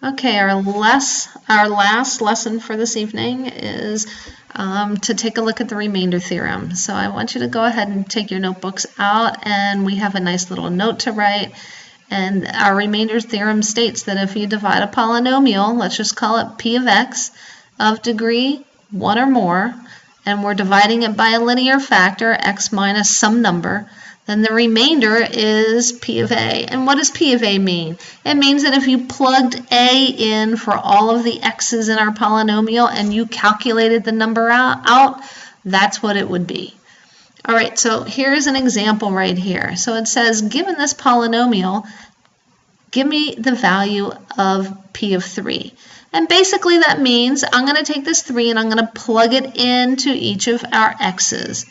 Okay, our last lesson for this evening is to take a look at the remainder theorem. So I want you to go ahead and take your notebooks out, and we have a nice little note to write. And our remainder theorem states that if you divide a polynomial, let's just call it p of x, of degree 1 or more, and we're dividing it by a linear factor, x minus some number, then the remainder is p of a. And what does p of a mean? It means that if you plugged a in for all of the x's in our polynomial and you calculated the number out, that's what it would be. All right, so here's an example right here. So it says, given this polynomial, give me the value of p of 3. And basically that means I'm going to take this 3 and I'm going to plug it into each of our x's.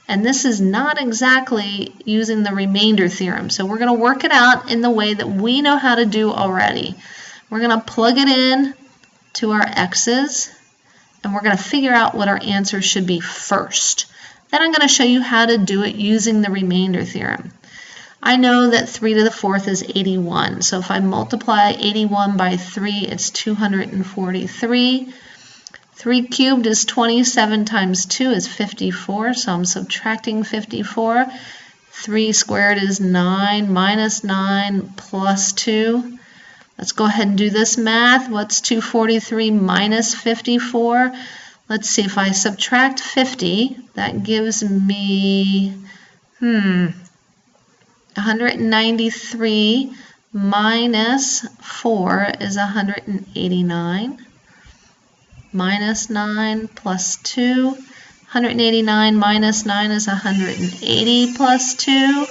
And this is not exactly using the remainder theorem. So we're going to work it out in the way that we know how to do already. We're going to plug it in to our x's, and we're going to figure out what our answer should be first. Then I'm going to show you how to do it using the remainder theorem. I know that 3 to the 4th is 81. So if I multiply 81 by 3, it's 243. 3 cubed is 27 times 2 is 54, so I'm subtracting 54. 3 squared is 9 minus 9 plus 2. Let's go ahead and do this math. What's 243 minus 54? Let's see, if I subtract 50, that gives me 193 minus 4 is 189. Minus 9 plus 2. 189 minus 9 is 180 plus 2.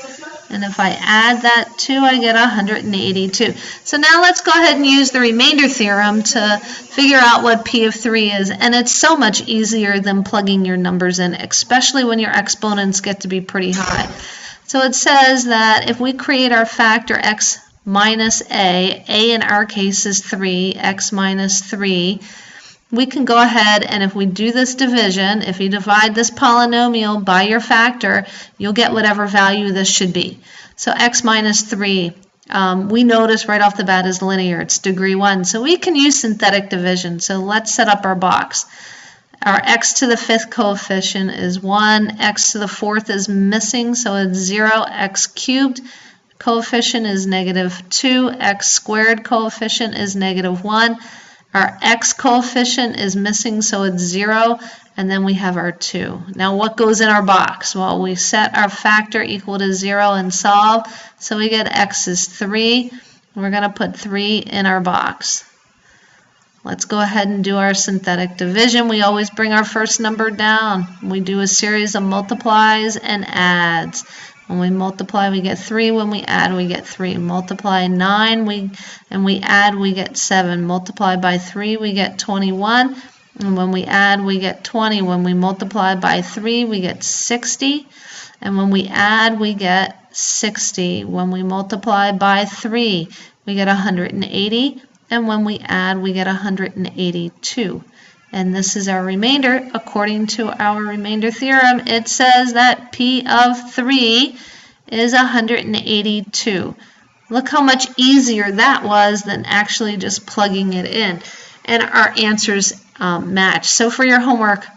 And if I add that 2, I get 182. So now let's go ahead and use the remainder theorem to figure out what p of 3 is. And it's so much easier than plugging your numbers in, especially when your exponents get to be pretty high. So it says that if we create our factor x minus a in our case is 3, x minus 3, we can go ahead and if we do this division, if you divide this polynomial by your factor, you'll get whatever value this should be. So x minus 3, we notice right off the bat is linear. It's degree 1. So we can use synthetic division. So let's set up our box. Our x to the 5th coefficient is 1. X to the 4th is missing, so it's 0. X cubed coefficient is negative 2. X squared coefficient is negative 1. Our x coefficient is missing, so it's 0, and then we have our 2. Now what goes in our box? Well, we set our factor equal to 0 and solve, so we get x is 3. We're going to put 3 in our box. Let's go ahead and do our synthetic division. We always bring our first number down. We do a series of multiplies and adds. When we multiply, we get 3. When we add, we get 3. Multiply 9, and we add, we get 7. Multiply by 3, we get 21. And when we add, we get 20. When we multiply by 3, we get 60. And when we add, we get 60. When we multiply by 3, we get 180. And when we add, we get 182. And this is our remainder. According to our remainder theorem, it says that p of 3 is 182. Look how much easier that was than actually just plugging it in. And our answers match. So for your homework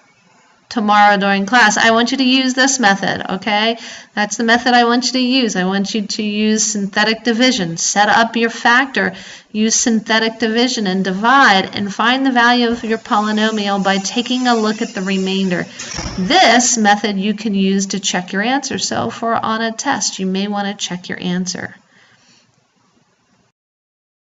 tomorrow during class, I want you to use this method, okay? That's the method I want you to use. I want you to use synthetic division. Set up your factor, use synthetic division, and divide, and find the value of your polynomial by taking a look at the remainder. This method you can use to check your answer. So for on a test, you may want to check your answer.